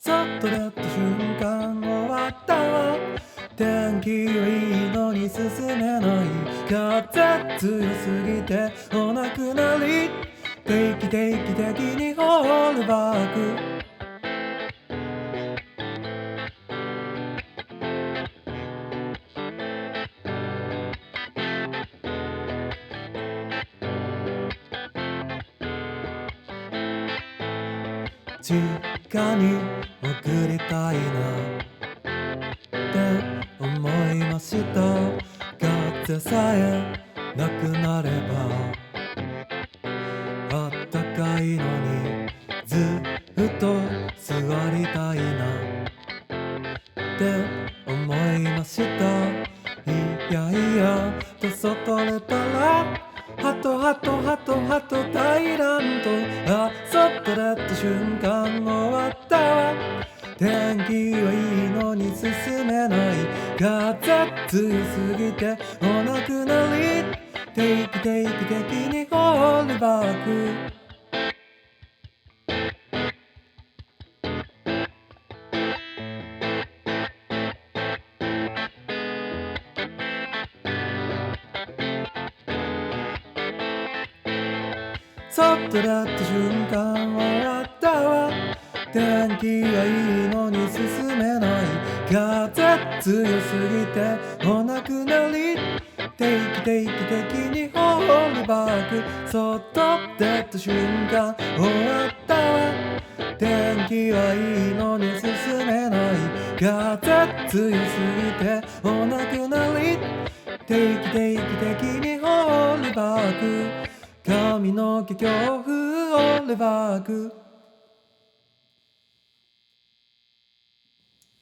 そっと出た瞬間終わったわ。天気はいいのに進めない。風強すぎてお亡くなり。定期的にホールバック。実家に送りたいなって思いました。風さえなくなればあったかいのにずっと座りたいなって思いました。いやいやと外れたらハト大乱闘。そっと出た瞬間終わったわ。天気はいいのに進めない。風強すぎてお亡くなり。定期的にホールバック。そっと出た瞬間終わったわ。天気はいいのに進めない。風強すぎてお亡くなり。定期的にホールバック。そっと出た瞬間終わったわ。天気はいいのに進めない。風強すぎてお亡くなり。定期的にホールバック。髪の毛強風オールバック。